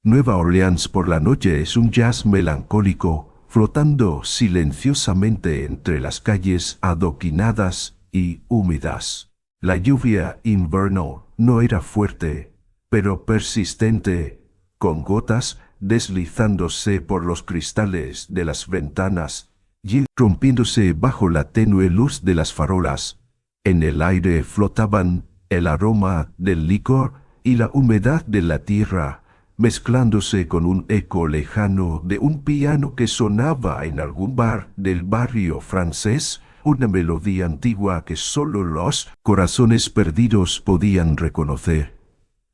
Nueva Orleans por la noche es un jazz melancólico, flotando silenciosamente entre las calles adoquinadas y húmedas. La lluvia invernal no era fuerte, pero persistente, con gotas deslizándose por los cristales de las ventanas y rompiéndose bajo la tenue luz de las farolas. En el aire flotaban el aroma del licor y la humedad de la tierra, mezclándose con un eco lejano de un piano que sonaba en algún bar del barrio francés, una melodía antigua que solo los corazones perdidos podían reconocer.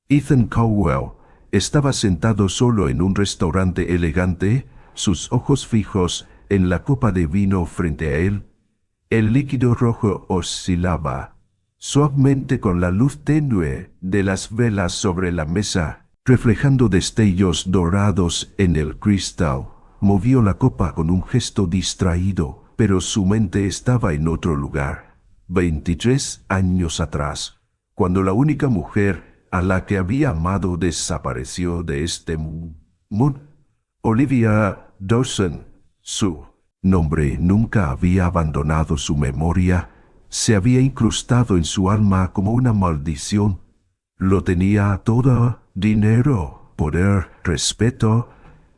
Ethan Cowell estaba sentado solo en un restaurante elegante, sus ojos fijos en la copa de vino frente a él. El líquido rojo oscilaba suavemente con la luz tenue de las velas sobre la mesa, reflejando destellos dorados en el cristal. Movió la copa con un gesto distraído, pero su mente estaba en otro lugar. 23 años atrás, cuando la única mujer a la que había amado desapareció de este mundo. Olivia Dawson, su nombre nunca había abandonado su memoria, se había incrustado en su alma como una maldición. Lo tenía todo: dinero, poder, respeto,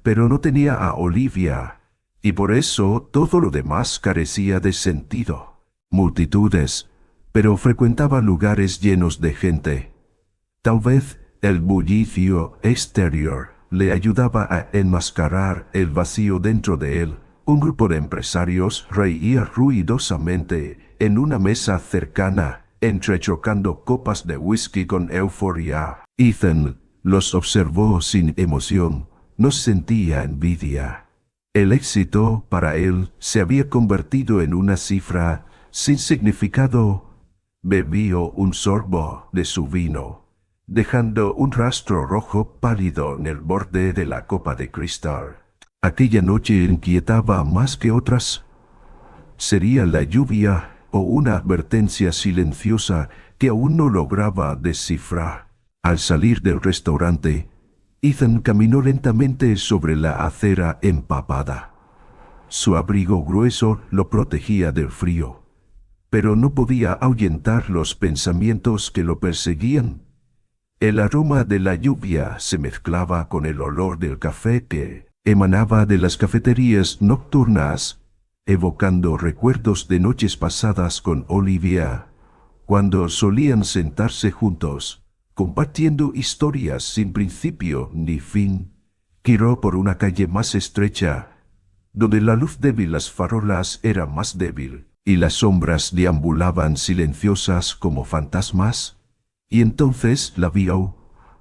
pero no tenía a Olivia, y por eso todo lo demás carecía de sentido. Multitudes, pero frecuentaba lugares llenos de gente. Tal vez el bullicio exterior le ayudaba a enmascarar el vacío dentro de él. Un grupo de empresarios reía ruidosamente en una mesa cercana, entrechocando copas de whisky con euforia. Ethan los observó sin emoción, no sentía envidia. El éxito para él se había convertido en una cifra sin significado. Bebió un sorbo de su vino, dejando un rastro rojo pálido en el borde de la copa de cristal. Aquella noche inquietaba más que otras. ¿Sería la lluvia o una advertencia silenciosa que aún no lograba descifrar? Al salir del restaurante, Ethan caminó lentamente sobre la acera empapada. Su abrigo grueso lo protegía del frío, pero no podía ahuyentar los pensamientos que lo perseguían. El aroma de la lluvia se mezclaba con el olor del café que emanaba de las cafeterías nocturnas, evocando recuerdos de noches pasadas con Olivia, cuando solían sentarse juntos, compartiendo historias sin principio ni fin. Giró por una calle más estrecha, donde la luz débil de las farolas era más débil, y las sombras deambulaban silenciosas como fantasmas. Y entonces la vio,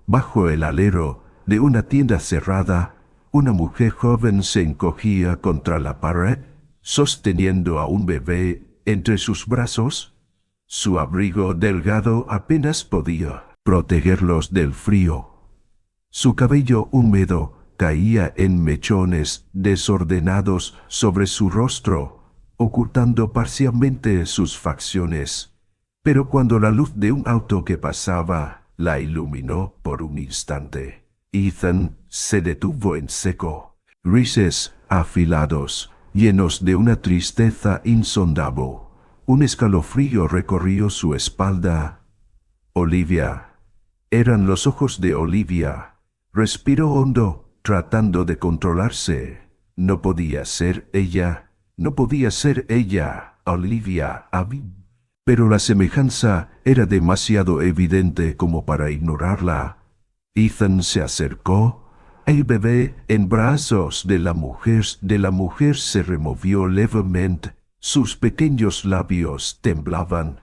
bajo el alero de una tienda cerrada. Una mujer joven se encogía contra la pared, sosteniendo a un bebé entre sus brazos. Su abrigo delgado apenas podía protegerlos del frío. Su cabello húmedo caía en mechones desordenados sobre su rostro, ocultando parcialmente sus facciones. Pero cuando la luz de un auto que pasaba la iluminó por un instante, Ethan se detuvo en seco. Grises afilados, llenos de una tristeza insondable. Un escalofrío recorrió su espalda. Olivia. Eran los ojos de Olivia. Respiró hondo, tratando de controlarse. No podía ser ella. No podía ser ella, Olivia Abby. Pero la semejanza era demasiado evidente como para ignorarla. Ethan se acercó. El bebé en brazos de la mujer se removió levemente. Sus pequeños labios temblaban,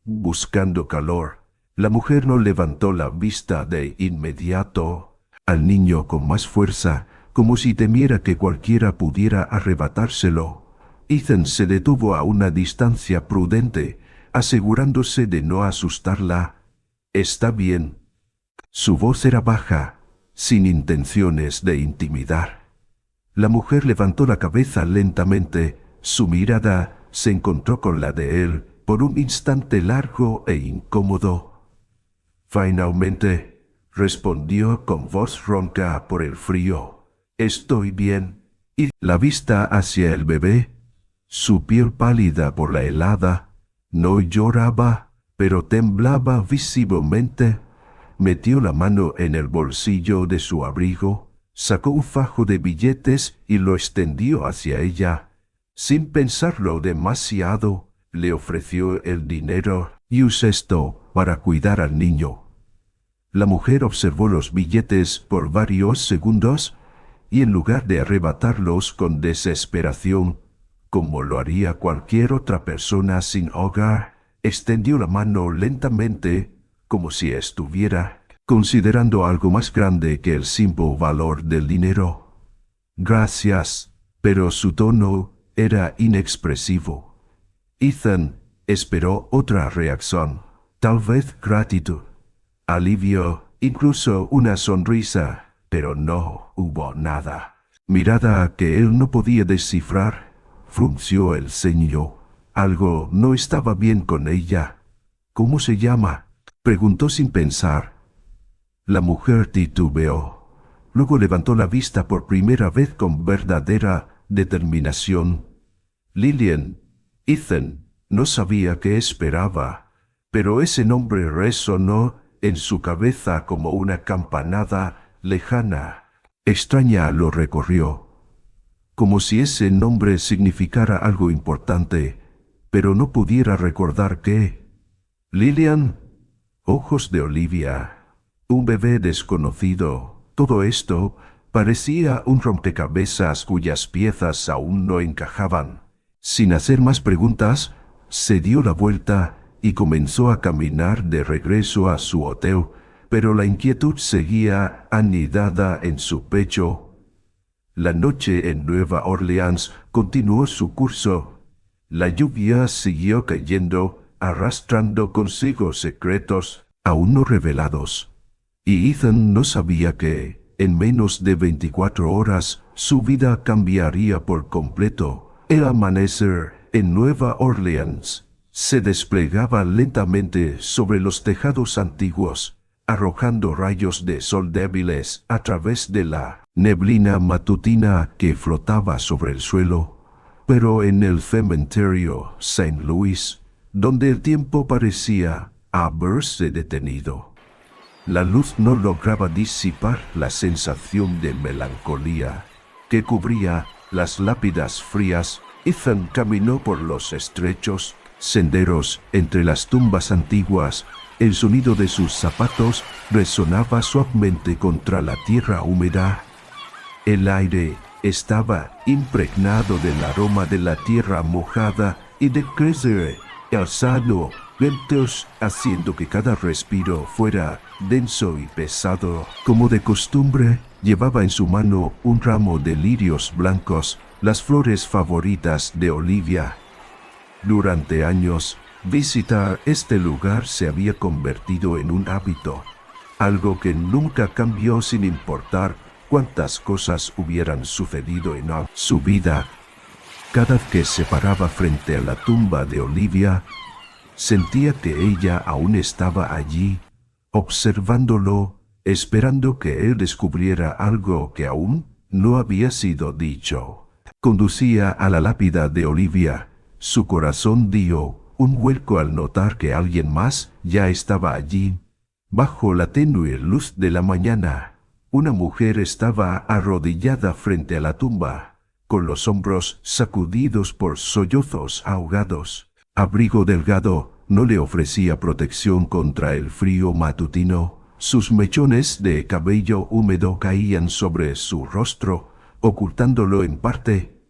buscando calor. La mujer no levantó la vista de inmediato. Al niño con más fuerza, como si temiera que cualquiera pudiera arrebatárselo. Ethan se detuvo a una distancia prudente, asegurándose de no asustarla. «Está bien». Su voz era baja, sin intenciones de intimidar. La mujer levantó la cabeza lentamente. Su mirada se encontró con la de él por un instante largo e incómodo. Finalmente, respondió con voz ronca por el frío. Estoy bien. Y la vista hacia el bebé, su piel pálida por la helada, no lloraba, pero temblaba visiblemente. Metió la mano en el bolsillo de su abrigo, sacó un fajo de billetes y lo extendió hacia ella. Sin pensarlo demasiado, le ofreció el dinero. «Use esto para cuidar al niño». La mujer observó los billetes por varios segundos y en lugar de arrebatarlos con desesperación, como lo haría cualquier otra persona sin hogar, extendió la mano lentamente, como si estuviera considerando algo más grande que el simple valor del dinero. «Gracias», pero su tono era inexpresivo. Ethan esperó otra reacción, tal vez gratitud, alivio, incluso una sonrisa, pero no hubo nada. Mirada que él no podía descifrar, frunció el ceño. Algo no estaba bien con ella. «¿Cómo se llama?», preguntó sin pensar. La mujer titubeó. Luego levantó la vista por primera vez con verdadera determinación. Lillian. Ethan no sabía qué esperaba, pero ese nombre resonó en su cabeza como una campanada lejana. Extraña lo recorrió, como si ese nombre significara algo importante, pero no pudiera recordar qué. Lillian, ojos de Olivia, un bebé desconocido. Todo esto parecía un rompecabezas cuyas piezas aún no encajaban. Sin hacer más preguntas, se dio la vuelta y comenzó a caminar de regreso a su hotel, pero la inquietud seguía anidada en su pecho. La noche en Nueva Orleans continuó su curso. La lluvia siguió cayendo, arrastrando consigo secretos aún no revelados. Y Ethan no sabía que, en menos de 24 horas, su vida cambiaría por completo. El amanecer en Nueva Orleans se desplegaba lentamente sobre los tejados antiguos, arrojando rayos de sol débiles a través de la neblina matutina que flotaba sobre el suelo. Pero en el cementerio St. Louis, donde el tiempo parecía haberse detenido, la luz no lograba disipar la sensación de melancolía que cubría las lápidas frías. Ethan caminó por los estrechos senderos entre las tumbas antiguas. El sonido de sus zapatos resonaba suavemente contra la tierra húmeda. El aire estaba impregnado del aroma de la tierra mojada y del crecer alzado, vientos haciendo que cada respiro fuera denso y pesado. Como de costumbre, llevaba en su mano un ramo de lirios blancos, las flores favoritas de Olivia. Durante años, visitar este lugar se había convertido en un hábito, algo que nunca cambió sin importar cuántas cosas hubieran sucedido en su vida. Cada vez que se paraba frente a la tumba de Olivia, sentía que ella aún estaba allí, observándolo, esperando que él descubriera algo que aún no había sido dicho. Conducía a la lápida de Olivia. Su corazón dio un vuelco al notar que alguien más ya estaba allí. Bajo la tenue luz de la mañana, una mujer estaba arrodillada frente a la tumba, con los hombros sacudidos por sollozos ahogados. Abrigo delgado no le ofrecía protección contra el frío matutino. Sus mechones de cabello húmedo caían sobre su rostro, ocultándolo en parte.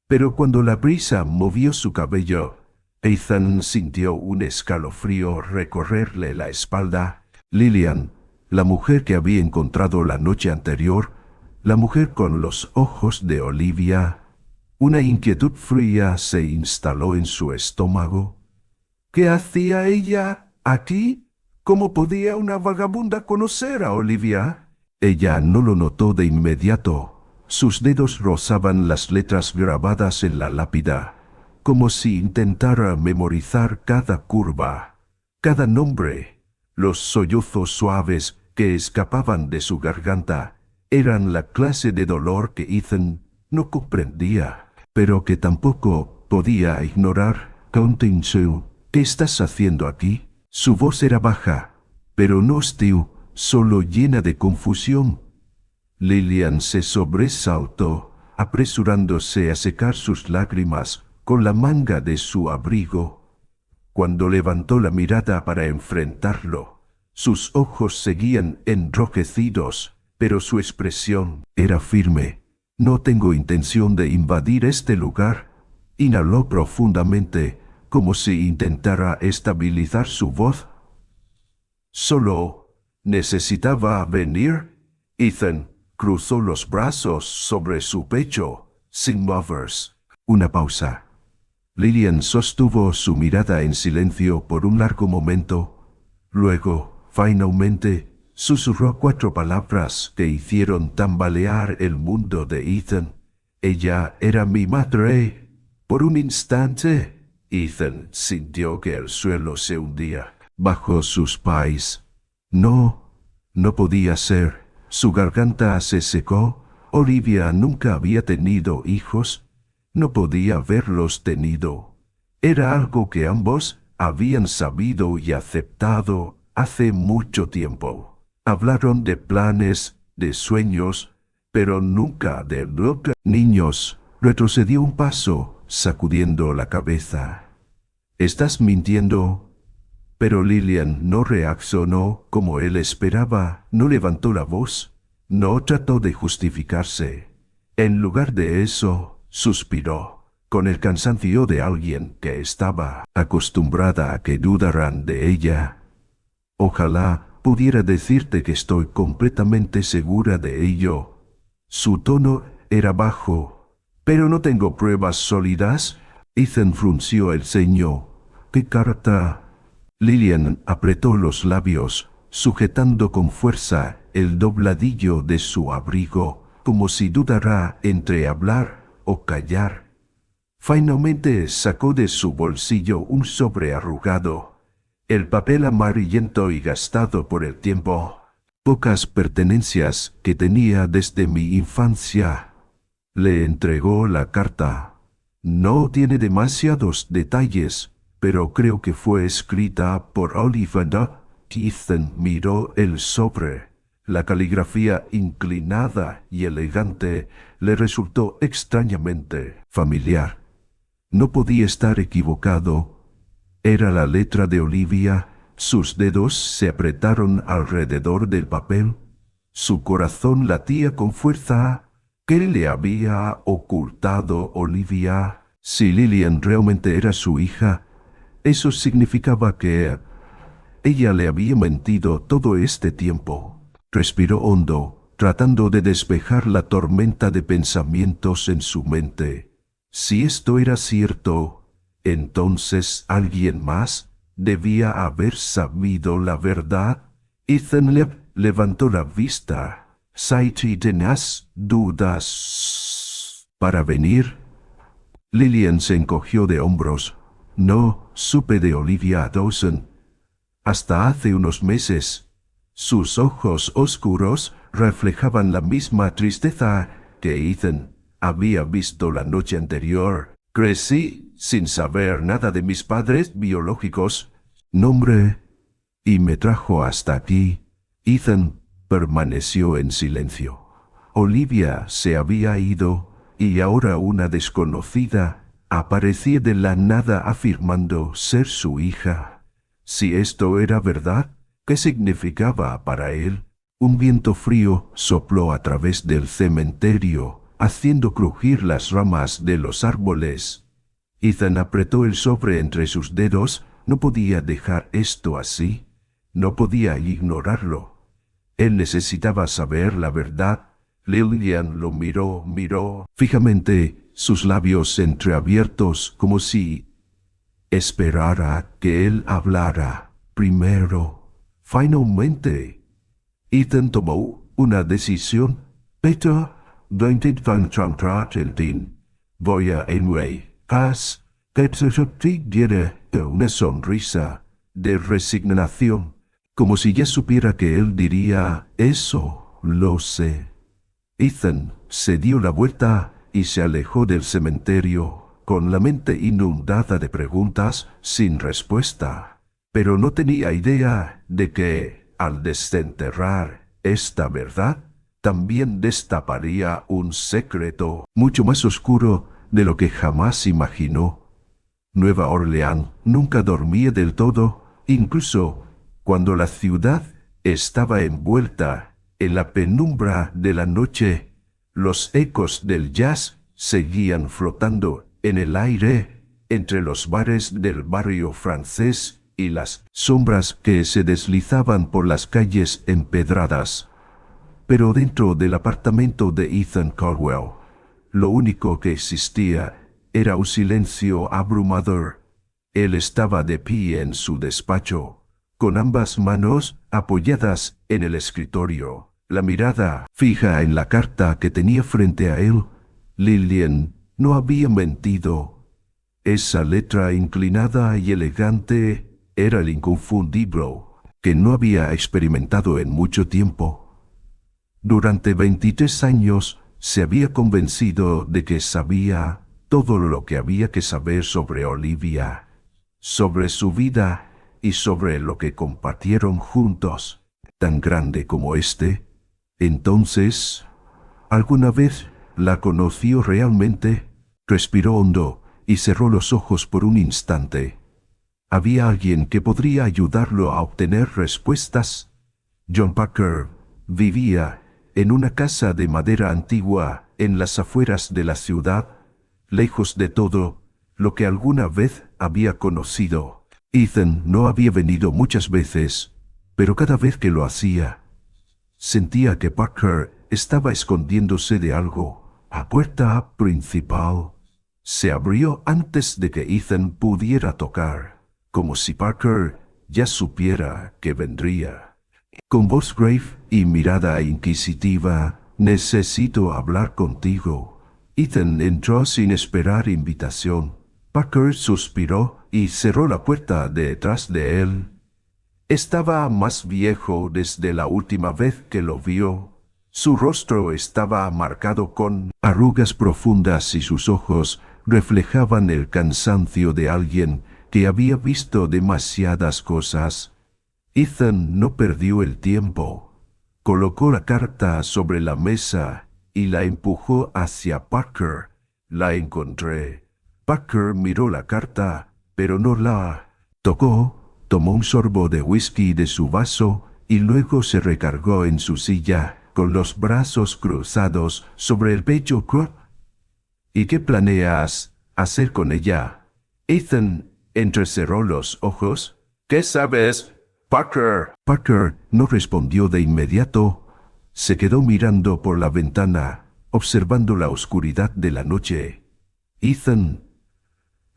Pero cuando la brisa movió su cabello, Ethan sintió un escalofrío recorrerle la espalda. Lillian, la mujer que había encontrado la noche anterior, la mujer con los ojos de Olivia. Una inquietud fría se instaló en su estómago. ¿Qué hacía ella aquí? ¿Cómo podía una vagabunda conocer a Olivia? Ella no lo notó de inmediato. Sus dedos rozaban las letras grabadas en la lápida, como si intentara memorizar cada curva, cada nombre. Los sollozos suaves que escapaban de su garganta eran la clase de dolor que Ethan no comprendía, pero que tampoco podía ignorar. «Continue, ¿qué estás haciendo aquí?» Su voz era baja, pero no hostil, solo llena de confusión. Lillian se sobresaltó, apresurándose a secar sus lágrimas con la manga de su abrigo. Cuando levantó la mirada para enfrentarlo, sus ojos seguían enrojecidos, pero su expresión era firme. «No tengo intención de invadir este lugar». Inhaló profundamente, como si intentara estabilizar su voz. «Solo necesitaba venir». Ethan cruzó los brazos sobre su pecho, sin moverse. Una pausa. Lillian sostuvo su mirada en silencio por un largo momento. Luego, finalmente, susurró 4 palabras que hicieron tambalear el mundo de Ethan. «Ella era mi madre». Por un instante, Ethan sintió que el suelo se hundía bajo sus pies. No podía ser. Su garganta se secó. Olivia nunca había tenido hijos. No podía haberlos tenido. Era algo que ambos habían sabido y aceptado hace mucho tiempo. Hablaron de planes, de sueños, pero nunca de loca. «Niños», retrocedió un paso, sacudiendo la cabeza. «¿Estás mintiendo?» Pero Lillian no reaccionó como él esperaba, no levantó la voz, no trató de justificarse. En lugar de eso, suspiró, con el cansancio de alguien que estaba acostumbrada a que dudaran de ella. «Ojalá pudiera decirte que estoy completamente segura de ello». Su tono era bajo. «Pero no tengo pruebas sólidas». Ethan frunció el ceño. «¿Qué carta?» Lillian apretó los labios, sujetando con fuerza el dobladillo de su abrigo, como si dudara entre hablar o callar. Finalmente sacó de su bolsillo un sobre arrugado, el papel amarillento y gastado por el tiempo. «Pocas pertenencias que tenía desde mi infancia». Le entregó la carta. «No tiene demasiados detalles, pero creo que fue escrita por Olivia». Ethan miró el sobre. La caligrafía inclinada y elegante le resultó extrañamente familiar. No podía estar equivocado. Era la letra de Olivia. Sus dedos se apretaron alrededor del papel. Su corazón latía con fuerza. ¿Qué le había ocultado Olivia? Si Lillian realmente era su hija, eso significaba que ella le había mentido todo este tiempo. Respiró hondo, tratando de despejar la tormenta de pensamientos en su mente. Si esto era cierto, entonces alguien más debía haber sabido la verdad. Ethan levantó la vista. «Si tenías dudas para venir». Lillian se encogió de hombros. «No supe de Olivia Dawson hasta hace unos meses». Sus ojos oscuros reflejaban la misma tristeza que Ethan había visto la noche anterior. «Crecí sin saber nada de mis padres biológicos. Nombre y me trajo hasta aquí». Ethan permaneció en silencio. Olivia se había ido y ahora una desconocida aparecía de la nada afirmando ser su hija. Si esto era verdad, ¿qué significaba para él? Un viento frío sopló a través del cementerio, haciendo crujir las ramas de los árboles. Ethan apretó el sobre entre sus dedos. No podía dejar esto así. No podía ignorarlo. Él necesitaba saber la verdad. Lillian lo miró fijamente, sus labios entreabiertos como si esperara que él hablara primero. Finalmente, Ethan tomó una decisión. «Peter, voy a Haz que tiene una sonrisa de resignación. como si ya supiera que él diría, «Eso, lo sé». Ethan se dio la vuelta y se alejó del cementerio, con la mente inundada de preguntas sin respuesta. Pero no tenía idea de que, al desenterrar esta verdad, también destaparía un secreto mucho más oscuro de lo que jamás imaginó. Nueva Orleans nunca dormía del todo, incluso cuando la ciudad estaba envuelta en la penumbra de la noche. Los ecos del jazz seguían flotando en el aire entre los bares del barrio francés y las sombras que se deslizaban por las calles empedradas. Pero dentro del apartamento de Ethan Caldwell, lo único que existía era un silencio abrumador. Él estaba de pie en su despacho, con ambas manos apoyadas en el escritorio, la mirada fija en la carta que tenía frente a él. Lillian no había mentido. Esa letra inclinada y elegante era el inconfundible que no había experimentado en mucho tiempo. Durante 23 años se había convencido de que sabía todo lo que había que saber sobre Olivia, sobre su vida y sobre lo que compartieron juntos, tan grande como este. Entonces, ¿alguna vez la conoció realmente? Respiró hondo y cerró los ojos por un instante. ¿Había alguien que podría ayudarlo a obtener respuestas? John Parker vivía en una casa de madera antigua en las afueras de la ciudad, lejos de todo lo que alguna vez había conocido. Ethan no había venido muchas veces, pero cada vez que lo hacía, sentía que Parker estaba escondiéndose de algo. La puerta principal se abrió antes de que Ethan pudiera tocar, como si Parker ya supiera que vendría. Con voz grave y mirada inquisitiva, «Necesito hablar contigo». Ethan entró sin esperar invitación. Parker suspiró y cerró la puerta detrás de él. Estaba más viejo desde la última vez que lo vio. Su rostro estaba marcado con arrugas profundas y sus ojos reflejaban el cansancio de alguien que había visto demasiadas cosas. Ethan no perdió el tiempo. Colocó la carta sobre la mesa y la empujó hacia Parker. «La encontré». Parker miró la carta, pero no la tocó. Tomó un sorbo de whisky de su vaso y luego se recargó en su silla, con los brazos cruzados sobre el pecho. «¿Y qué planeas hacer con ella?» Ethan entrecerró los ojos. «¿Qué sabes, Parker?» Parker no respondió de inmediato. Se quedó mirando por la ventana, observando la oscuridad de la noche. «Ethan,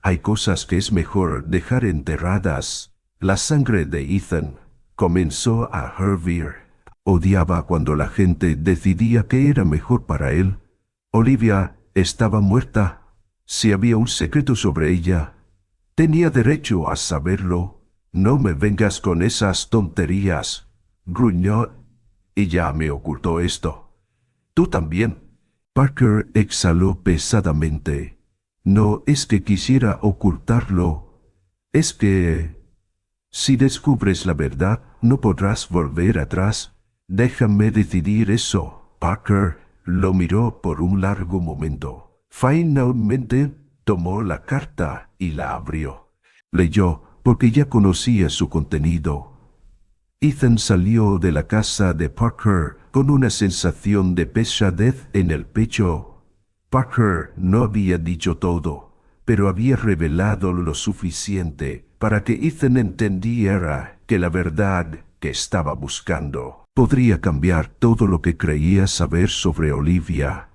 hay cosas que es mejor dejar enterradas». La sangre de Ethan comenzó a hervir. Odiaba cuando la gente decidía qué era mejor para él. Olivia estaba muerta. Si había un secreto sobre ella, tenía derecho a saberlo. «No me vengas con esas tonterías», gruñó. «Ella me ocultó esto. Tú también». Parker exhaló pesadamente. «No es que quisiera ocultarlo. Es que si descubres la verdad, no podrás volver atrás. Déjame decidir eso». Parker lo miró por un largo momento. Finalmente tomó la carta y la abrió. Leyó, porque ya conocía su contenido. Ethan salió de la casa de Parker con una sensación de pesadez en el pecho. Parker no había dicho todo, pero había revelado lo suficiente para que Ethan entendiera que la verdad que estaba buscando podría cambiar todo lo que creía saber sobre Olivia.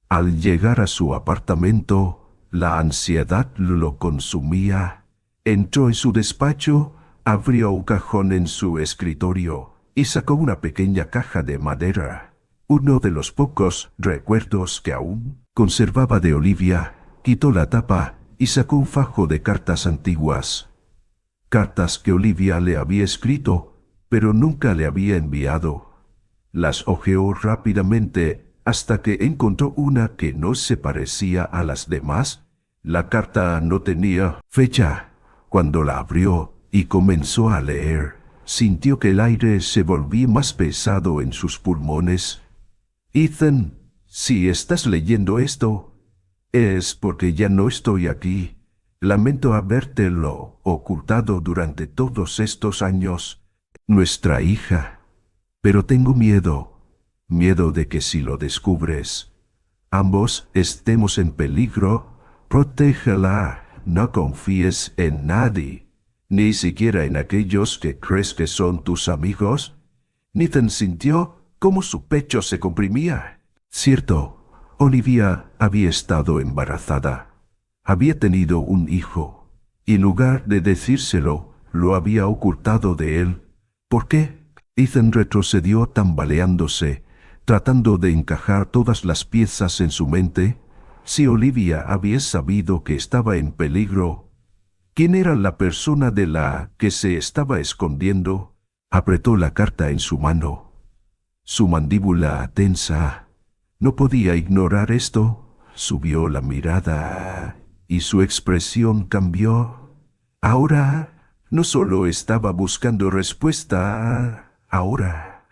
Al llegar a su apartamento, la ansiedad lo consumía. Entró en su despacho, abrió un cajón en su escritorio y sacó una pequeña caja de madera. Uno de los pocos recuerdos que aún conservaba de Olivia. Quitó la tapa y sacó un fajo de cartas antiguas. Cartas que Olivia le había escrito. pero nunca le había enviado. Las hojeó rápidamente hasta que encontró una que no se parecía a las demás. La carta no tenía fecha. Cuando la abrió y comenzó a leer, sintió que el aire se volvía más pesado en sus pulmones. Ethan, si estás leyendo esto, es porque ya no estoy aquí. Lamento habértelo ocultado durante todos estos años. Nuestra hija. Pero tengo miedo de que si lo descubres, ambos estemos en peligro. Protégela, no confíes en nadie, ni siquiera en aquellos que crees que son tus amigos. Nathan sintió cómo su pecho se comprimía. Cierto, Olivia había estado embarazada. Había tenido un hijo, y en lugar de decírselo, lo había ocultado de él. ¿Por qué? Ethan retrocedió tambaleándose, tratando de encajar todas las piezas en su mente. Si Olivia había sabido que estaba en peligro, ¿quién era la persona de la que se estaba escondiendo? Apretó la carta en su mano. Su mandíbula tensa. No podía ignorar esto. Subió la mirada y su expresión cambió. Ahora no solo estaba buscando respuesta, ahora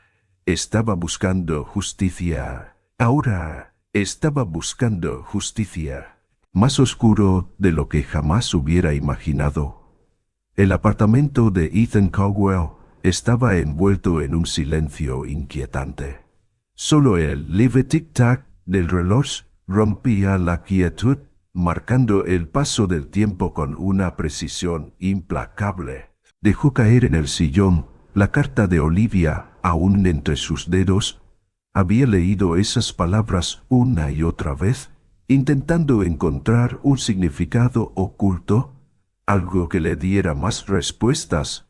estaba buscando justicia. Ahora estaba buscando justicia. Más oscuro de lo que jamás hubiera imaginado. El apartamento de Ethan Caldwell estaba envuelto en un silencio inquietante. Solo el leve tic-tac del reloj rompía la quietud, marcando el paso del tiempo con una precisión implacable. Dejó caer en el sillón la carta de Olivia, aún entre sus dedos. Había leído esas palabras una y otra vez, intentando encontrar un significado oculto, algo que le diera más respuestas,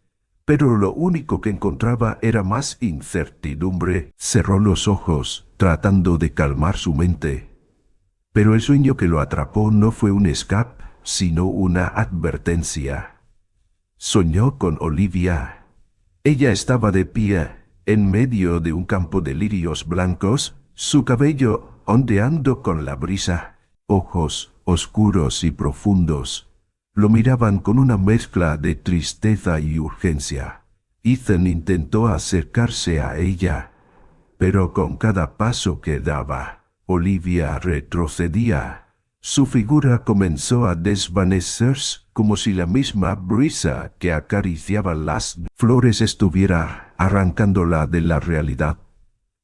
pero lo único que encontraba era más incertidumbre. Cerró los ojos, tratando de calmar su mente. Pero el sueño que lo atrapó no fue un escape, sino una advertencia. Soñó con Olivia. Ella estaba de pie, en medio de un campo de lirios blancos, su cabello ondeando con la brisa, ojos oscuros y profundos. Lo miraban con una mezcla de tristeza y urgencia. Ethan intentó acercarse a ella, pero con cada paso que daba, Olivia retrocedía. Su figura comenzó a desvanecerse como si la misma brisa que acariciaba las flores estuviera arrancándola de la realidad.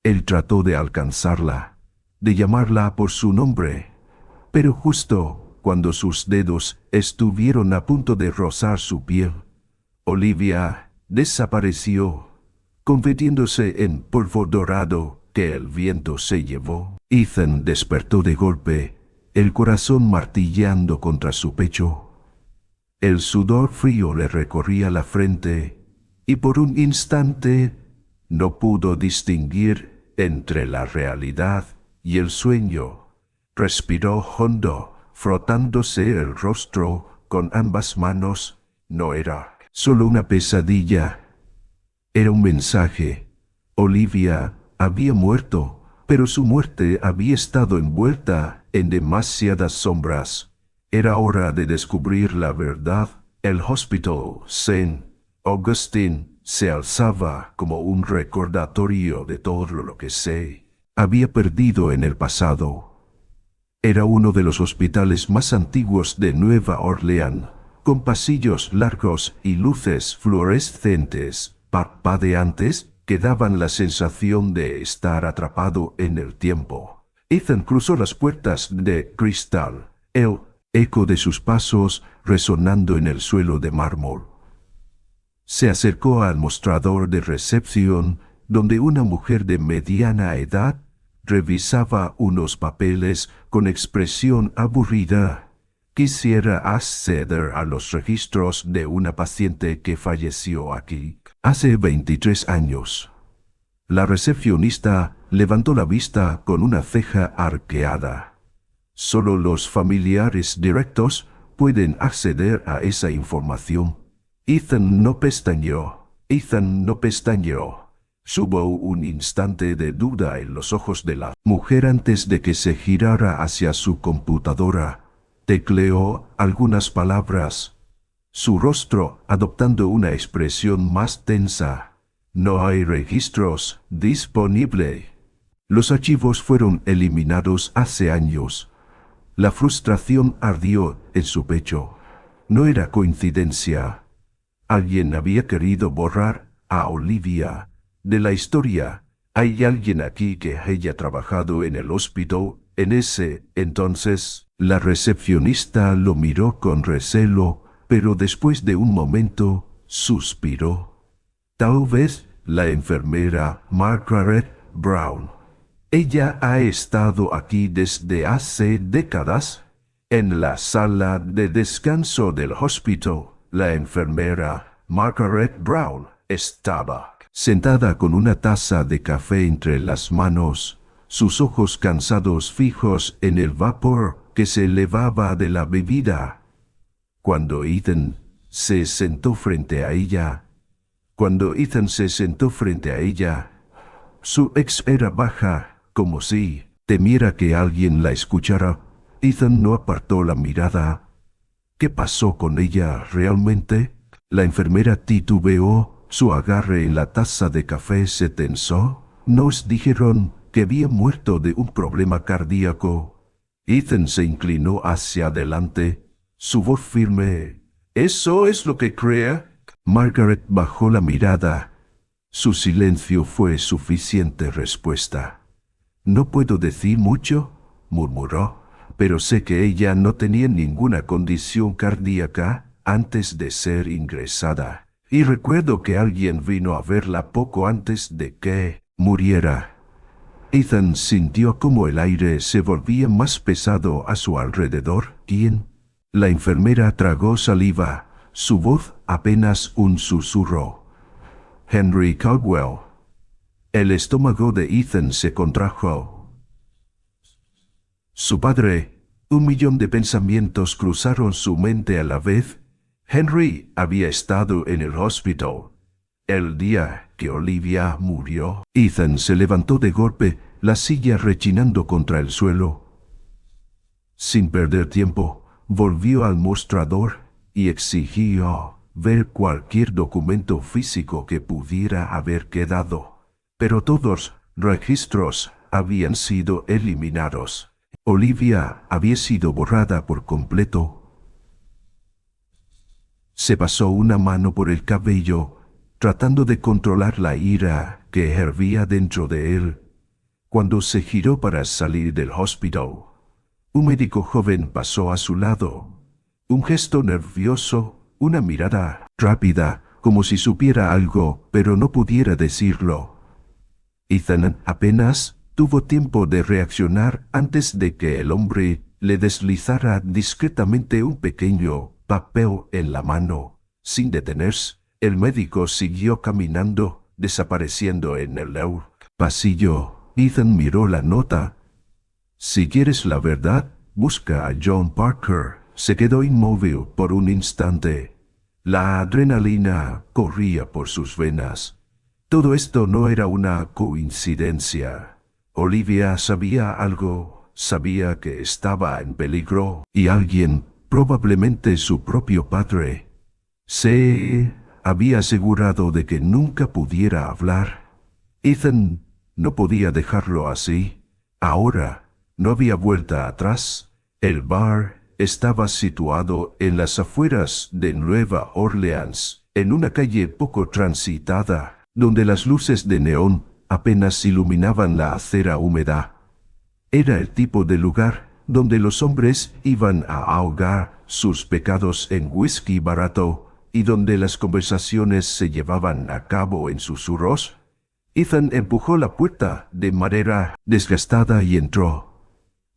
Él trató de alcanzarla, de llamarla por su nombre, pero justo cuando sus dedos estuvieron a punto de rozar su piel, Olivia desapareció, convirtiéndose en polvo dorado que el viento se llevó. Ethan despertó de golpe, el corazón martillando contra su pecho. El sudor frío le recorría la frente, y por un instante no pudo distinguir entre la realidad y el sueño. Respiró hondo, frotándose el rostro con ambas manos. No era solo una pesadilla. Era un mensaje. Olivia había muerto, pero su muerte había estado envuelta en demasiadas sombras. Era hora de descubrir la verdad. El Hospital St. Augustine se alzaba como un recordatorio de todo lo que se había perdido en el pasado. Era uno de los hospitales más antiguos de Nueva Orleans, con pasillos largos y luces fluorescentes, parpadeantes, que daban la sensación de estar atrapado en el tiempo. Ethan cruzó las puertas de cristal, el eco de sus pasos resonando en el suelo de mármol. Se acercó al mostrador de recepción, donde una mujer de mediana edad revisaba unos papeles con expresión aburrida. Quisiera acceder a los registros de una paciente que falleció aquí hace 23 años. La recepcionista levantó la vista con una ceja arqueada. Solo los familiares directos pueden acceder a esa información. Ethan no pestañeó. Ethan no pestañeó. Hubo un instante de duda en los ojos de la mujer antes de que se girara hacia su computadora. Tecleó algunas palabras, su rostro adoptando una expresión más tensa. No hay registros disponibles. Los archivos fueron eliminados hace años. La frustración ardió en su pecho. No era coincidencia. Alguien había querido borrar a Olivia de la historia. Hay alguien aquí que haya trabajado en el hospital en ese entonces. La recepcionista lo miró con recelo, pero después de un momento, suspiró. Tal vez la enfermera Margaret Brown. Ella ha estado aquí desde hace décadas. En la sala de descanso del hospital, la enfermera Margaret Brown estaba sentada con una taza de café entre las manos, sus ojos cansados fijos en el vapor que se elevaba de la bebida. Cuando Ethan se sentó frente a ella, su ex era baja, como si temiera que alguien la escuchara. Ethan no apartó la mirada. ¿Qué pasó con ella realmente? La enfermera titubeó, su agarre en la taza de café se tensó. Nos dijeron que había muerto de un problema cardíaco. Ethan se inclinó hacia adelante, su voz firme. ¿Eso es lo que cree? Margaret bajó la mirada. Su silencio fue suficiente respuesta. No puedo decir mucho, murmuró, pero sé que ella no tenía ninguna condición cardíaca antes de ser ingresada. Y recuerdo que alguien vino a verla poco antes de que muriera. Ethan sintió como el aire se volvía más pesado a su alrededor. ¿Quién? La enfermera tragó saliva, su voz apenas un susurro. Henry Caldwell. El estómago de Ethan se contrajo. Su padre. 1.000.000 de pensamientos cruzaron su mente a la vez. Henry había estado en el hospital el día que Olivia murió. Ethan se levantó de golpe, la silla rechinando contra el suelo. Sin perder tiempo, volvió al mostrador y exigió ver cualquier documento físico que pudiera haber quedado. Pero todos registros habían sido eliminados. Olivia había sido borrada por completo. Se pasó una mano por el cabello, tratando de controlar la ira que hervía dentro de él. Cuando se giró para salir del hospital, un médico joven pasó a su lado. Un gesto nervioso, una mirada rápida, como si supiera algo, pero no pudiera decirlo. Ethan apenas tuvo tiempo de reaccionar antes de que el hombre le deslizara discretamente un pequeño papel en la mano. Sin detenerse, el médico siguió caminando, desapareciendo en el pasillo. Ethan miró la nota. Si quieres la verdad, busca a John Parker. Se quedó inmóvil por un instante. La adrenalina corría por sus venas. Todo esto no era una coincidencia. Olivia sabía algo, sabía que estaba en peligro, y alguien, probablemente su propio padre, se había asegurado de que nunca pudiera hablar. Ethan no podía dejarlo así. Ahora no había vuelta atrás. El bar estaba situado en las afueras de Nueva Orleans, en una calle poco transitada, donde las luces de neón apenas iluminaban la acera húmeda. Era el tipo de lugar donde los hombres iban a ahogar sus pecados en whisky barato y donde las conversaciones se llevaban a cabo en susurros. Ethan empujó la puerta de madera desgastada y entró.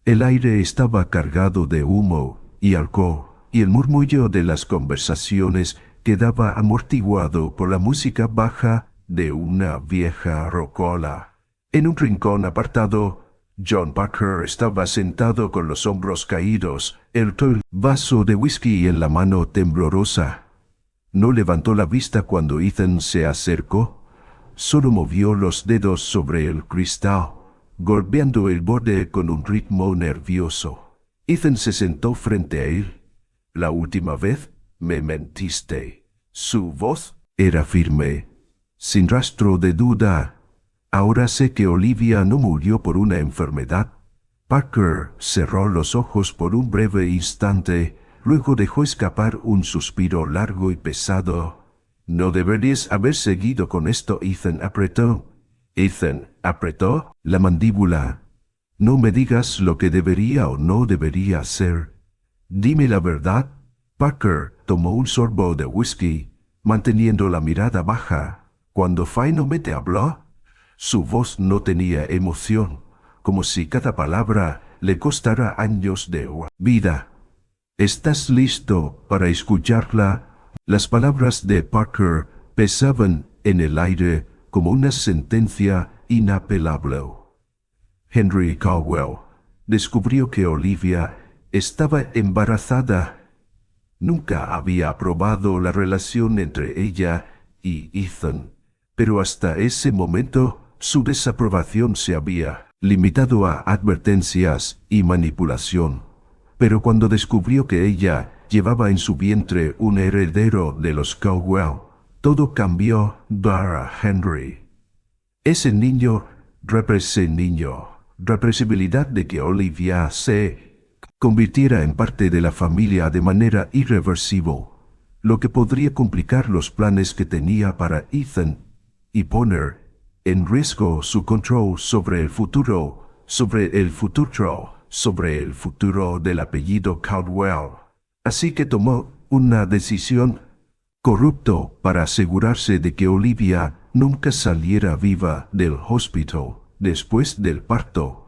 El aire estaba cargado de humo y alcohol, y el murmullo de las conversaciones quedaba amortiguado por la música baja de una vieja rocola. En un rincón apartado, John Parker estaba sentado con los hombros caídos, el vaso de whisky en la mano temblorosa. No levantó la vista cuando Ethan se acercó, solo movió los dedos sobre el cristal, golpeando el borde con un ritmo nervioso. Ethan se sentó frente a él. La última vez me mentiste. Su voz era firme, sin rastro de duda. Ahora sé que Olivia no murió por una enfermedad. Parker cerró los ojos por un breve instante, luego dejó escapar un suspiro largo y pesado. No deberías haber seguido con esto, Ethan apretó. Ethan apretó la mandíbula. No me digas lo que debería o no debería hacer. Dime la verdad. Parker tomó un sorbo de whisky, manteniendo la mirada baja. Cuando finalmente habló, su voz no tenía emoción, como si cada palabra le costara años de vida. ¿Estás listo para escucharla? Las palabras de Parker pesaban en el aire como una sentencia inapelable. Henry Caldwell descubrió que Olivia estaba embarazada. Nunca había aprobado la relación entre ella y Ethan, pero hasta ese momento su desaprobación se había limitado a advertencias y manipulación. Pero cuando descubrió que ella llevaba en su vientre un heredero de los Caldwell, todo cambió para Henry. Ese niño, represibilidad de que Olivia se convirtiera en parte de la familia de manera irreversible, lo que podría complicar los planes que tenía para Ethan y poner en riesgo su control sobre el futuro del apellido Caldwell. Así que tomó una decisión corrupto para asegurarse de que Olivia nunca saliera viva del hospital después del parto.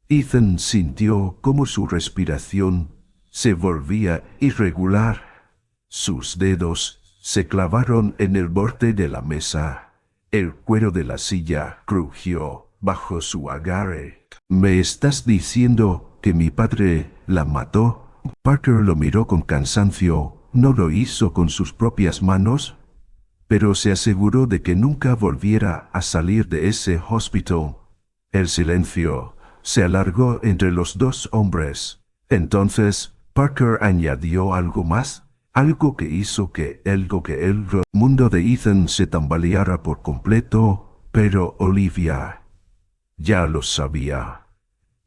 Ethan sintió cómo su respiración se volvía irregular. Sus dedos se clavaron en el borde de la mesa. El cuero de la silla crujió bajo su agarre. ¿Me estás diciendo que mi padre la mató? Parker lo miró con cansancio. ¿No lo hizo con sus propias manos? Pero se aseguró de que nunca volviera a salir de ese hospital. El silencio se alargó entre los dos hombres. Entonces, Parker añadió algo más, algo que hizo que el mundo de Ethan se tambaleara por completo, pero Olivia ya lo sabía.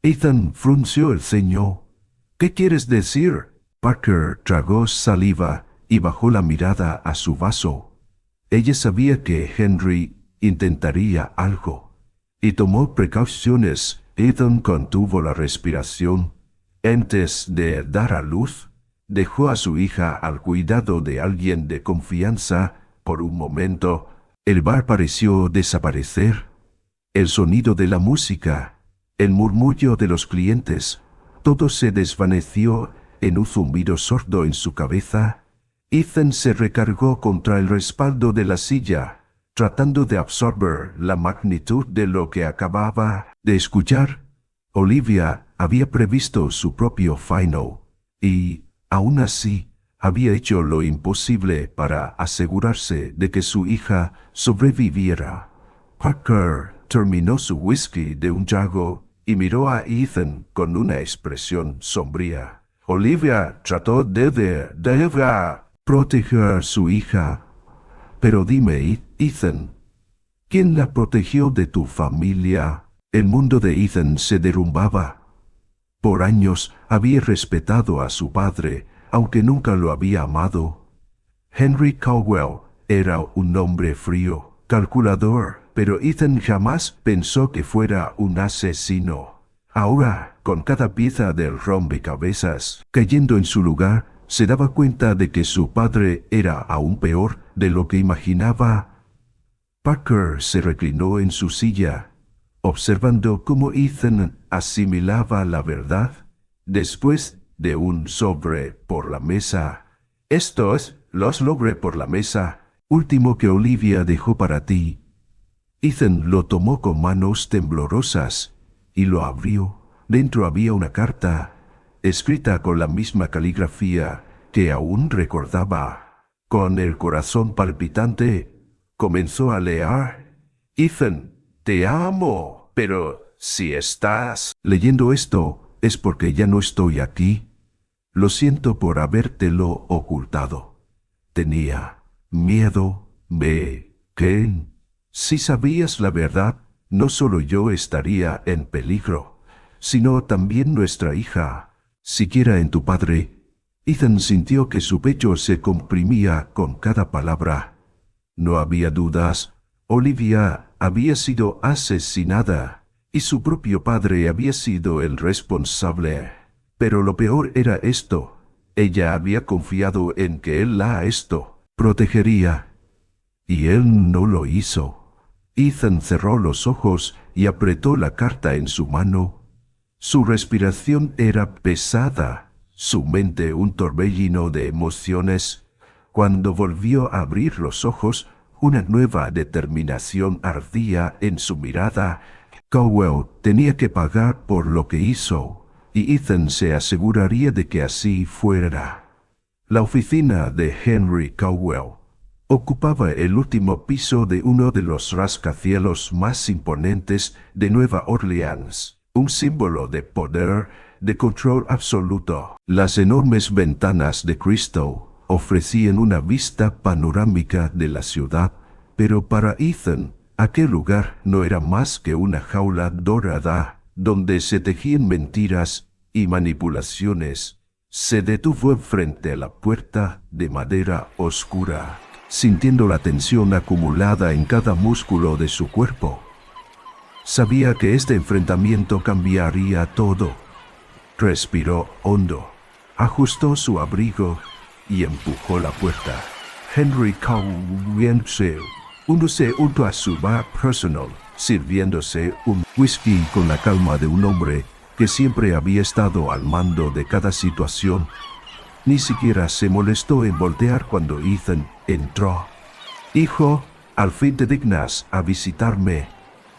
Ethan frunció el ceño. ¿Qué quieres decir? Parker tragó saliva y bajó la mirada a su vaso. Ella sabía que Henry intentaría algo, y tomó precauciones. Ethan contuvo la respiración. Antes de dar a luz, dejó a su hija al cuidado de alguien de confianza. Por un momento, el bar pareció desaparecer. El sonido de la música, el murmullo de los clientes, todo se desvaneció en un zumbido sordo en su cabeza. Ethan se recargó contra el respaldo de la silla, tratando de absorber la magnitud de lo que acababa de escuchar. Olivia había previsto su propio final, y, aún así, había hecho lo imposible para asegurarse de que su hija sobreviviera. Parker terminó su whisky de un trago y miró a Ethan con una expresión sombría. Olivia trató de proteger a su hija. Pero dime, Ethan, ¿quién la protegió de tu familia? El mundo de Ethan se derrumbaba. Por años había respetado a su padre, aunque nunca lo había amado. Henry Caldwell era un hombre frío, calculador, pero Ethan jamás pensó que fuera un asesino. Ahora, con cada pieza del rompecabezas cayendo en su lugar, se daba cuenta de que su padre era aún peor de lo que imaginaba. Parker se reclinó en su silla, observando cómo Ethan asimilaba la verdad. Después de un sobre por la mesa. Estos los logré por la mesa, último que Olivia dejó para ti. Ethan lo tomó con manos temblorosas y lo abrió. Dentro había una carta, escrita con la misma caligrafía que aún recordaba. Con el corazón palpitante, comenzó a leer. Ethan, te amo, pero si estás leyendo esto es porque ya no estoy aquí. Lo siento por habértelo ocultado. Tenía miedo de que, si sabías la verdad, no solo yo estaría en peligro, sino también nuestra hija, siquiera en tu padre. Ethan sintió que su pecho se comprimía con cada palabra. No había dudas. Olivia había sido asesinada y su propio padre había sido el responsable. Pero lo peor era esto. Ella había confiado en que él la protegería. Y él no lo hizo. Ethan cerró los ojos y apretó la carta en su mano. Su respiración era pesada, su mente un torbellino de emociones. Cuando volvió a abrir los ojos, una nueva determinación ardía en su mirada. Cowell tenía que pagar por lo que hizo, y Ethan se aseguraría de que así fuera. La oficina de Henry Cowell ocupaba el último piso de uno de los rascacielos más imponentes de Nueva Orleans, un símbolo de poder, de control absoluto. Las enormes ventanas de cristal ofrecían una vista panorámica de la ciudad, pero para Ethan, aquel lugar no era más que una jaula dorada, donde se tejían mentiras y manipulaciones. Se detuvo frente a la puerta de madera oscura, sintiendo la tensión acumulada en cada músculo de su cuerpo. Sabía que este enfrentamiento cambiaría todo. Respiró hondo, ajustó su abrigo y empujó la puerta. Henry Cowell se junto a su bar personal, sirviéndose un whisky con la calma de un hombre que siempre había estado al mando de cada situación. Ni siquiera se molestó en voltear cuando Ethan entró. «Hijo, al fin te dignas a visitarme».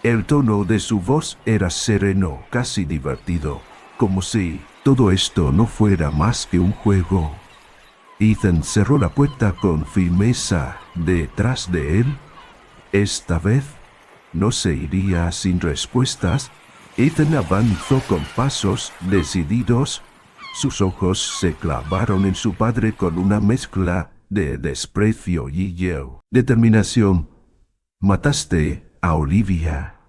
El tono de su voz era sereno, casi divertido, como si todo esto no fuera más que un juego. Ethan cerró la puerta con firmeza detrás de él. Esta vez no se iría sin respuestas. Ethan avanzó con pasos decididos. Sus ojos se clavaron en su padre con una mezcla de desprecio y determinación. «Mataste a Olivia».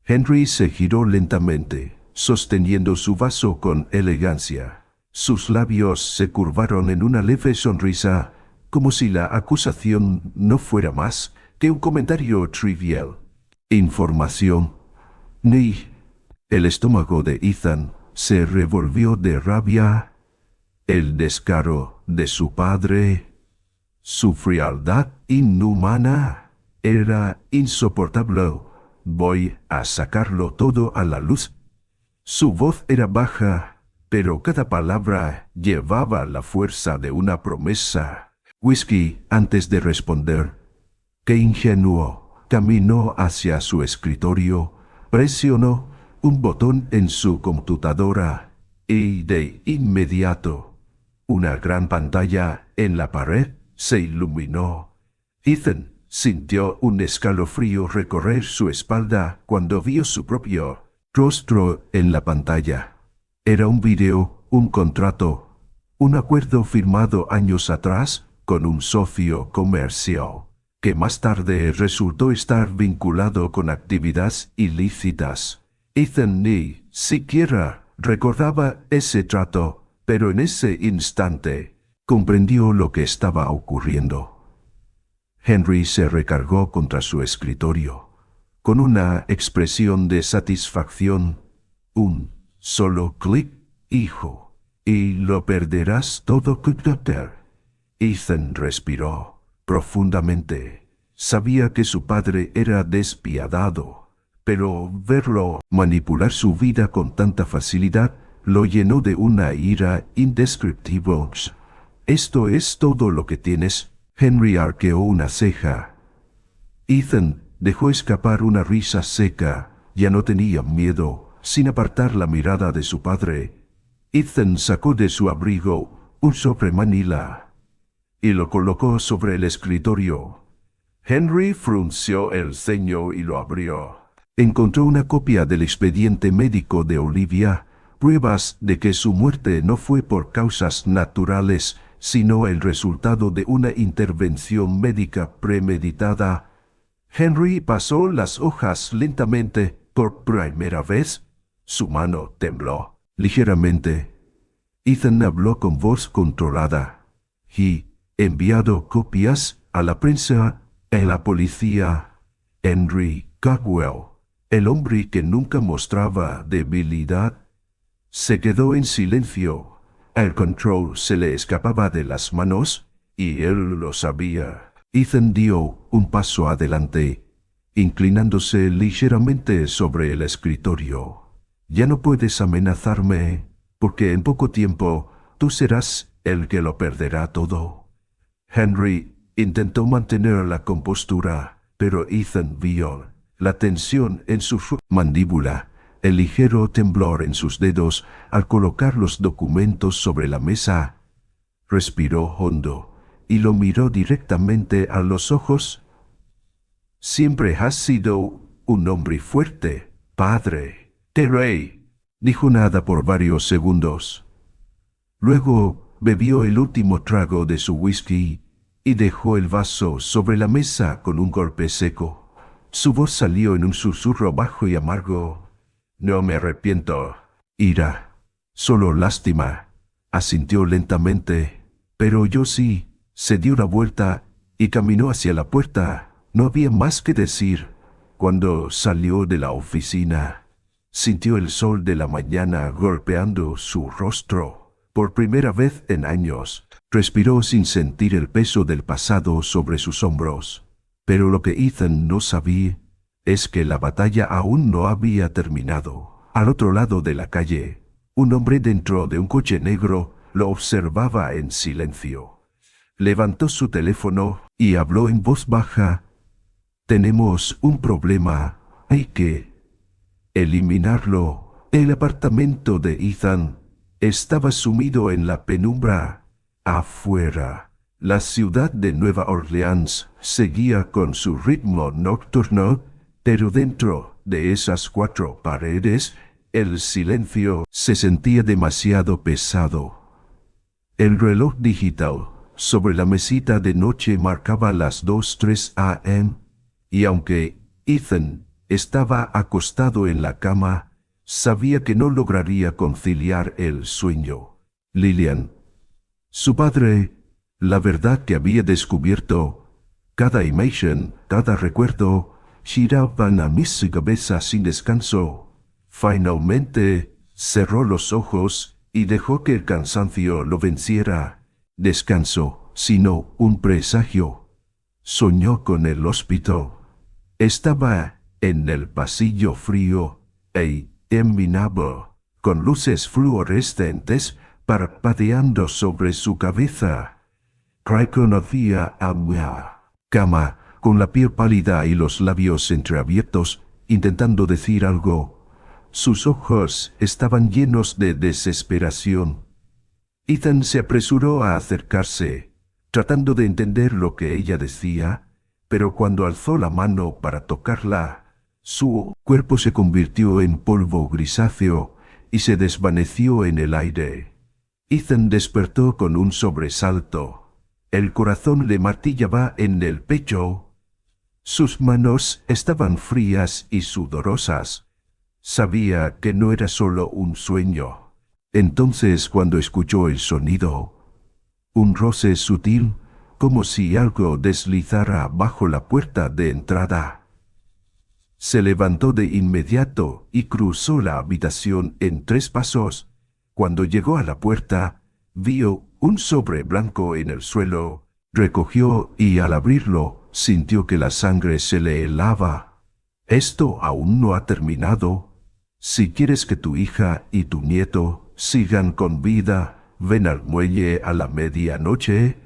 Henry se giró lentamente, sosteniendo su vaso con elegancia. Sus labios se curvaron en una leve sonrisa, como si la acusación no fuera más que un comentario trivial. «Información. Ni». El estómago de Ethan se revolvió de rabia. El descaro de su padre, su frialdad inhumana, era insoportable. «Voy a sacarlo todo a la luz». Su voz era baja, pero cada palabra llevaba la fuerza de una promesa. «Whisky», antes de responder. «Qué ingenuo». Caminó hacia su escritorio, presionó un botón en su computadora y de inmediato una gran pantalla en la pared se iluminó. Ethan sintió un escalofrío recorrer su espalda cuando vio su propio rostro en la pantalla. Era un video, un contrato, un acuerdo firmado años atrás con un socio comercial, que más tarde resultó estar vinculado con actividades ilícitas. Ethan ni siquiera recordaba ese trato, pero en ese instante comprendió lo que estaba ocurriendo. Henry se recargó contra su escritorio, con una expresión de satisfacción. «Un solo clic, hijo, y lo perderás todo». Ethan respiró profundamente. Sabía que su padre era despiadado, pero verlo manipular su vida con tanta facilidad lo llenó de una ira indescriptible. «¿Esto es todo lo que tienes?» Henry arqueó una ceja. Ethan dejó escapar una risa seca. Ya no tenía miedo, sin apartar la mirada de su padre. Ethan sacó de su abrigo un sobre manila y lo colocó sobre el escritorio. Henry frunció el ceño y lo abrió. Encontró una copia del expediente médico de Olivia, pruebas de que su muerte no fue por causas naturales, sino el resultado de una intervención médica premeditada. Henry pasó las hojas lentamente. Por primera vez, su mano tembló ligeramente. Ethan habló con voz controlada. He enviado copias a la prensa y a la policía. Henry Caldwell, el hombre que nunca mostraba debilidad, se quedó en silencio. El control se le escapaba de las manos, y él lo sabía. Ethan dio un paso adelante, inclinándose ligeramente sobre el escritorio. Ya no puedes amenazarme, porque en poco tiempo tú serás el que lo perderá todo. Henry intentó mantener la compostura, pero Ethan vio la tensión en su mandíbula, el ligero temblor en sus dedos al colocar los documentos sobre la mesa. Respiró hondo y lo miró directamente a los ojos. Siempre has sido un hombre fuerte, padre. Terry dijo nada por varios segundos. Luego bebió el último trago de su whisky y dejó el vaso sobre la mesa con un golpe seco. Su voz salió en un susurro bajo y amargo. No me arrepiento. Ira. Solo lástima. Asintió lentamente. Pero yo sí. Se dio la vuelta y caminó hacia la puerta. No había más que decir. Cuando salió de la oficina, sintió el sol de la mañana golpeando su rostro. Por primera vez en años, respiró sin sentir el peso del pasado sobre sus hombros. Pero lo que Ethan no sabía es que la batalla aún no había terminado. Al otro lado de la calle, un hombre dentro de un coche negro lo observaba en silencio. Levantó su teléfono y habló en voz baja. Tenemos un problema. Hay que eliminarlo. El apartamento de Ethan estaba sumido en la penumbra. Afuera, la ciudad de Nueva Orleans seguía con su ritmo nocturno, pero dentro de esas 4 paredes, el silencio se sentía demasiado pesado. El reloj digital sobre la mesita de noche marcaba las 2:03 a.m., y aunque Ethan estaba acostado en la cama, sabía que no lograría conciliar el sueño. Lillian, su padre, la verdad que había descubierto, cada imagen, cada recuerdo, giraban a mi cabeza sin descanso. Finalmente, cerró los ojos y dejó que el cansancio lo venciera. Descanso, sino un presagio. Soñó con el hospital. Estaba en el pasillo frío e iluminado, con luces fluorescentes parpadeando sobre su cabeza. Reconocía a Mia. Cama, con la piel pálida y los labios entreabiertos, intentando decir algo. Sus ojos estaban llenos de desesperación. Ethan se apresuró a acercarse, tratando de entender lo que ella decía, pero cuando alzó la mano para tocarla, su cuerpo se convirtió en polvo grisáceo y se desvaneció en el aire. Ethan despertó con un sobresalto. El corazón le martillaba en el pecho. Sus manos estaban frías y sudorosas. Sabía que no era solo un sueño. Entonces, cuando escuchó el sonido, un roce sutil, como si algo deslizara bajo la puerta de entrada. Se levantó de inmediato y cruzó la habitación en 3 pasos. Cuando llegó a la puerta, vio un sobre blanco en el suelo, recogió y al abrirlo, sintió que la sangre se le helaba. Esto aún no ha terminado. Si quieres que tu hija y tu nieto sigan con vida, ven al muelle a la medianoche.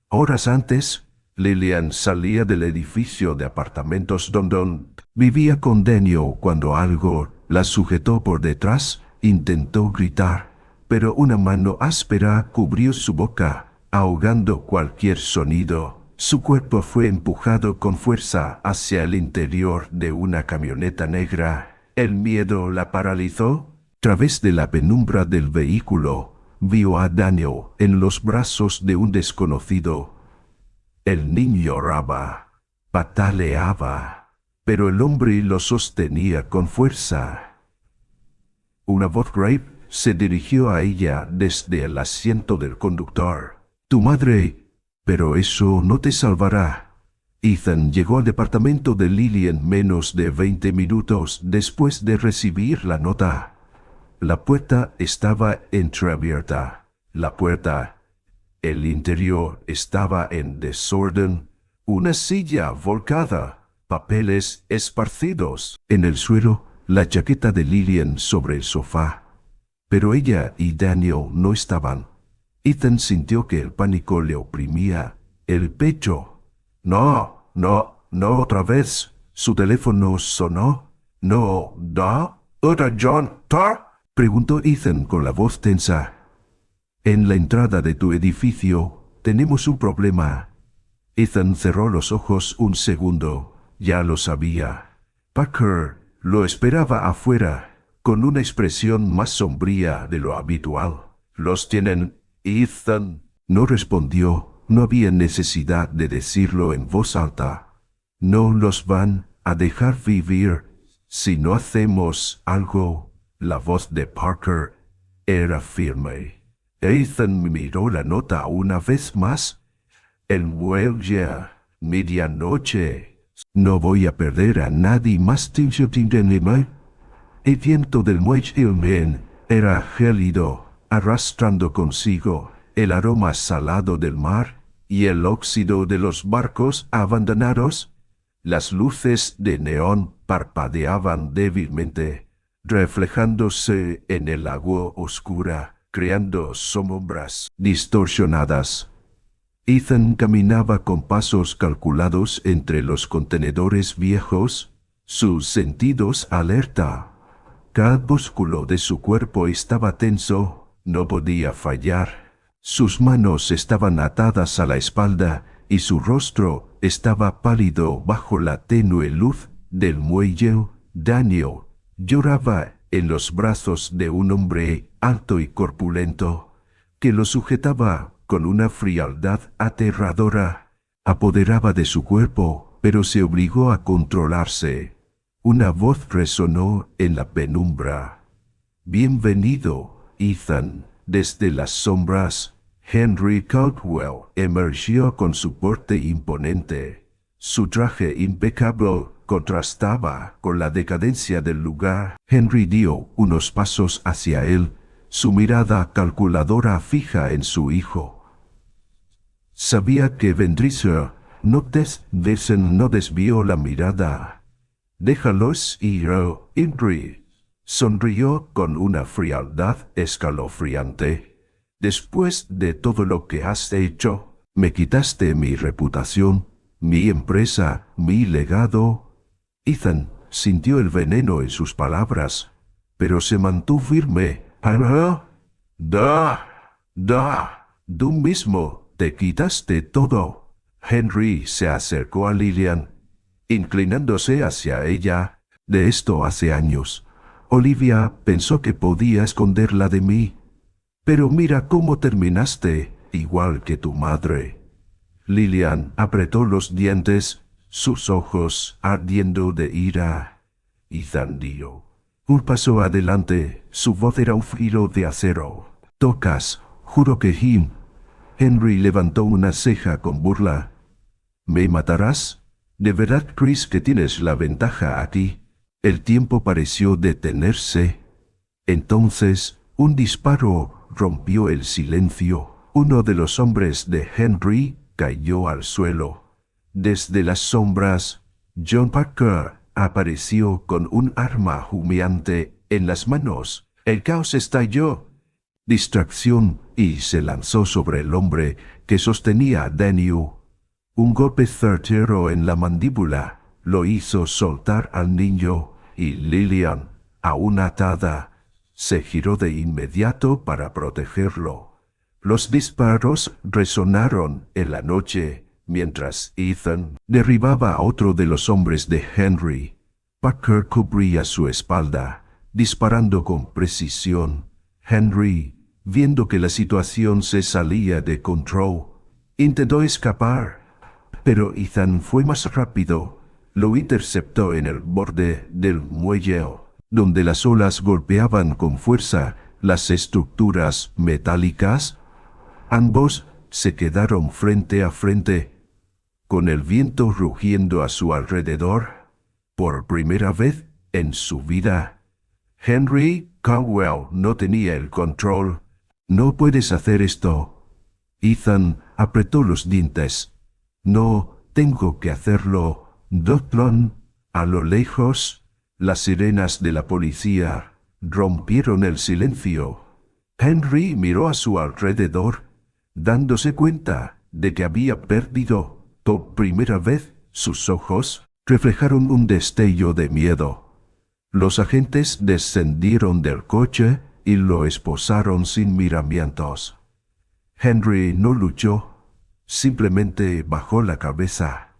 Horas antes, Lillian salía del edificio de apartamentos donde vivía con Daniel cuando algo la sujetó por detrás. Intentó gritar, pero una mano áspera cubrió su boca. ahogando cualquier sonido. Su cuerpo fue empujado con fuerza hacia el interior de una camioneta negra. El miedo la paralizó. A través de la penumbra del vehículo, vio a Daniel en los brazos de un desconocido. El niño lloraba, pataleaba, pero el hombre lo sostenía con fuerza. Una voz grave se dirigió a ella desde el asiento del conductor. Tu madre, pero eso no te salvará. Ethan llegó al departamento de Lily en menos de 20 minutos después de recibir la nota. La puerta estaba entreabierta. El interior estaba en desorden. Una silla volcada, papeles esparcidos en el suelo, la chaqueta de Lillian sobre el sofá. Pero ella y Daniel no estaban. Ethan sintió que el pánico le oprimía el pecho. No otra vez. Su teléfono sonó. ¿Otra John Tar? Preguntó Ethan con la voz tensa. En la entrada de tu edificio tenemos un problema. Ethan cerró los ojos un segundo. Ya lo sabía. Parker lo esperaba afuera, con una expresión más sombría de lo habitual. ¿Los tienen, Ethan? No respondió. No había necesidad de decirlo en voz alta. No los van a dejar vivir si no hacemos algo. La voz de Parker era firme. Ethan miró la nota una vez más. El muelle, medianoche. No voy a perder a nadie más. El viento del muelle era gélido, arrastrando consigo el aroma salado del mar y el óxido de los barcos abandonados. Las luces de neón parpadeaban débilmente, reflejándose en el agua oscura, creando sombras distorsionadas. Ethan caminaba con pasos calculados entre los contenedores viejos, sus sentidos alerta. Cada músculo de su cuerpo estaba tenso, no podía fallar. Sus manos estaban atadas a la espalda y su rostro estaba pálido bajo la tenue luz del muelle. Daniel lloraba en los brazos de un hombre alto y corpulento, que lo sujetaba con una frialdad aterradora. Apoderaba de su cuerpo, pero se obligó a controlarse. Una voz resonó en la penumbra. Bienvenido, Ethan. Desde las sombras, Henry Caldwell emergió con su porte imponente. Su traje impecable contrastaba con la decadencia del lugar. Henry dio unos pasos hacia él, su mirada calculadora fija en su hijo. Sabía que vendría. No desvió la mirada. Déjalos ir, Henry. Sonrió con una frialdad escalofriante. Después de todo lo que has hecho, me quitaste mi reputación, mi empresa, mi legado. Ethan sintió el veneno en sus palabras, pero se mantuvo firme. Tú mismo te quitaste todo. Henry se acercó a Lillian, inclinándose hacia ella. De esto hace años. Olivia pensó que podía esconderla de mí. Pero mira cómo terminaste, igual que tu madre. Lillian apretó los dientes, sus ojos ardiendo de ira. Ethan dio un paso adelante, su voz era un filo de acero. Tocas, juro que Jim. Henry levantó una ceja con burla. ¿Me matarás? ¿De verdad crees que tienes la ventaja aquí? El tiempo pareció detenerse. Entonces, un disparo rompió el silencio. Uno de los hombres de Henry cayó al suelo. Desde las sombras, John Parker apareció con un arma humeante en las manos. El caos estalló. Distracción, y se lanzó sobre el hombre que sostenía a Daniel. Un golpe certero en la mandíbula lo hizo soltar al niño, y Lillian, aún atada, se giró de inmediato para protegerlo. Los disparos resonaron en la noche mientras Ethan derribaba a otro de los hombres de Henry. Parker cubría su espalda, disparando con precisión. Henry, viendo que la situación se salía de control, intentó escapar, pero Ethan fue más rápido. Lo interceptó en el borde del muelle, donde las olas golpeaban con fuerza las estructuras metálicas. Ambos se quedaron frente a frente, con el viento rugiendo a su alrededor. Por primera vez en su vida, Henry Caldwell no tenía el control. «No puedes hacer esto». Ethan apretó los dientes. «No, tengo que hacerlo, Doctlon». A lo lejos, las sirenas de la policía rompieron el silencio. Henry miró a su alrededor, dándose cuenta de que había perdido. Por primera vez, sus ojos reflejaron un destello de miedo. Los agentes descendieron del coche y lo esposaron sin miramientos. Henry no luchó, simplemente bajó la cabeza.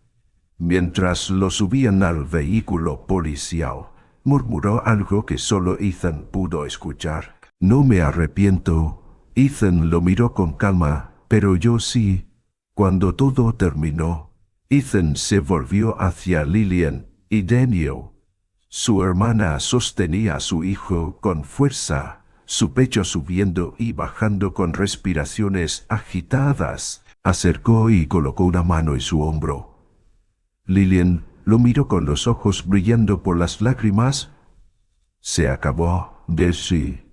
Mientras lo subían al vehículo policial, murmuró algo que solo Ethan pudo escuchar. «No me arrepiento». Ethan lo miró con calma, «pero yo sí». Cuando todo terminó, Ethan se volvió hacia Lillian y Daniel. Su hermana sostenía a su hijo con fuerza, su pecho subiendo y bajando con respiraciones agitadas. Acercó y colocó una mano en su hombro. Lillian lo miró con los ojos brillando por las lágrimas. «Se acabó, Bessie».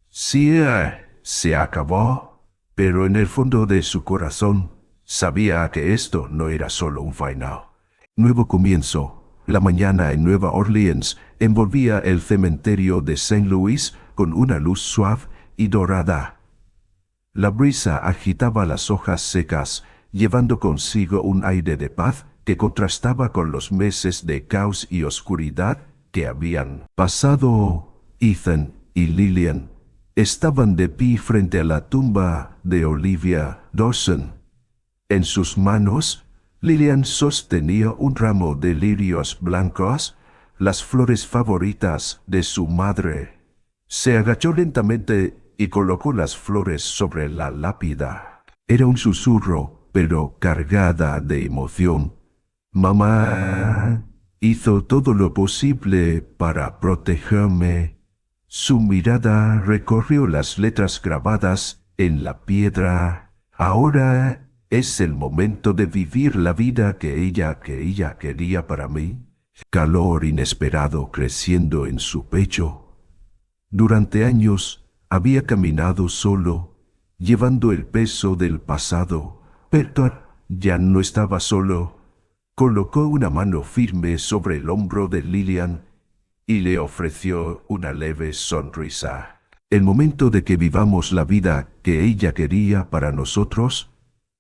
«Sí, se acabó». Pero en el fondo de su corazón, sabía que esto no era solo un final. Nuevo comienzo. La mañana en Nueva Orleans envolvía el cementerio de St. Louis con una luz suave y dorada. La brisa agitaba las hojas secas, llevando consigo un aire de paz que contrastaba con los meses de caos y oscuridad que habían pasado. Ethan y Lillian estaban de pie frente a la tumba de Olivia Dawson. En sus manos, Lillian sostenía un ramo de lirios blancos, las flores favoritas de su madre. Se agachó lentamente y colocó las flores sobre la lápida. Era un susurro, pero cargada de emoción. «Mamá hizo todo lo posible para protegerme». Su mirada recorrió las letras grabadas en la piedra. «Ahora es el momento de vivir la vida que ella quería para mí». Calor inesperado creciendo en su pecho. Durante años había caminado solo, llevando el peso del pasado, pero ya no estaba solo. Colocó una mano firme sobre el hombro de Lillian y le ofreció una leve sonrisa. «El momento de que vivamos la vida que ella quería para nosotros».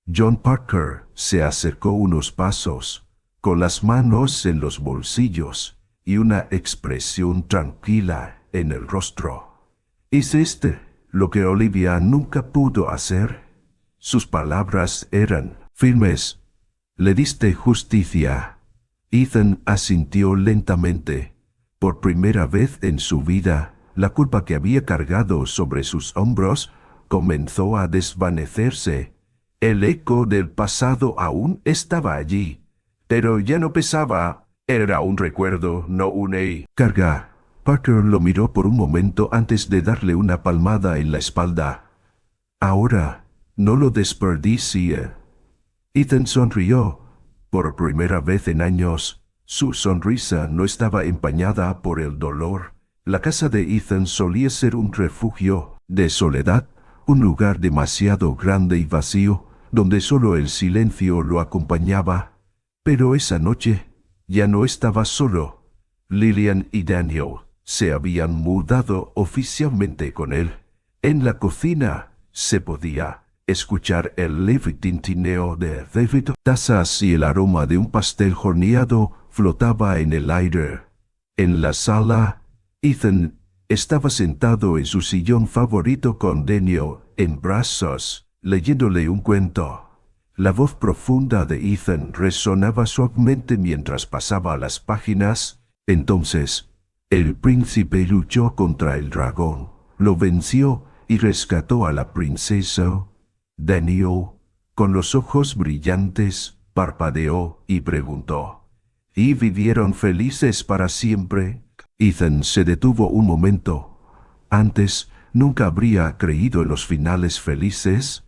John Parker se acercó unos pasos, con las manos en los bolsillos y una expresión tranquila en el rostro. «¿Es lo que Olivia nunca pudo hacer?» Sus palabras eran firmes. «Le diste justicia». Ethan asintió lentamente. Por primera vez en su vida, la culpa que había cargado sobre sus hombros comenzó a desvanecerse. El eco del pasado aún estaba allí, pero ya no pesaba. Era un recuerdo, no una carga. Parker lo miró por un momento antes de darle una palmada en la espalda. «Ahora, no lo desperdicie». Ethan sonrió. Por primera vez en años, su sonrisa no estaba empañada por el dolor. La casa de Ethan solía ser un refugio de soledad, un lugar demasiado grande y vacío, donde solo el silencio lo acompañaba. Pero esa noche ya no estaba solo. Lillian y Daniel se habían mudado oficialmente con él. En la cocina se podía escuchar el leve tintineo de David. Tazas y el aroma de un pastel horneado flotaba en el aire. En la sala, Ethan estaba sentado en su sillón favorito con Daniel en brazos. leyéndole un cuento. La voz profunda de Ethan resonaba suavemente mientras pasaba las páginas. Entonces, el príncipe luchó contra el dragón, lo venció y rescató a la princesa. Daniel, con los ojos brillantes, parpadeó y preguntó: ¿Y vivieron felices para siempre? Ethan se detuvo un momento. Antes nunca habría creído en los finales felices,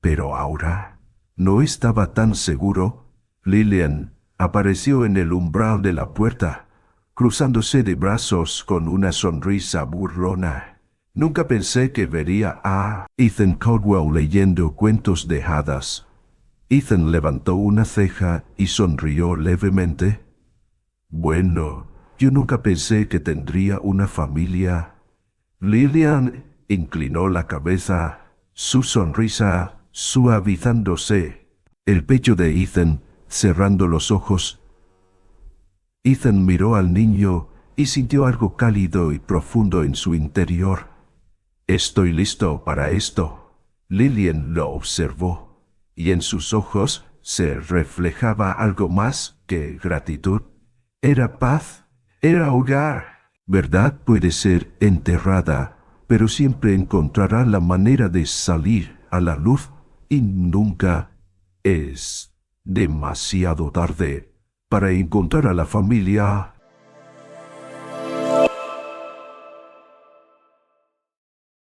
pero ahora no estaba tan seguro. Lillian apareció en el umbral de la puerta, cruzándose de brazos con una sonrisa burlona. Nunca pensé que vería a Ethan Caldwell leyendo cuentos de hadas. Ethan levantó una ceja y sonrió levemente. Bueno, yo nunca pensé que tendría una familia. Lillian inclinó la cabeza, su sonrisa suavizándose. El pecho de Ethan, cerrando los ojos. Ethan miró al niño y sintió algo cálido y profundo en su interior. Estoy listo para esto. Lillian lo observó, y en sus ojos se reflejaba algo más que gratitud. Era paz, era hogar. Verdad puede ser enterrada, pero siempre encontrará la manera de salir a la luz, y nunca es demasiado tarde para encontrar a la familia.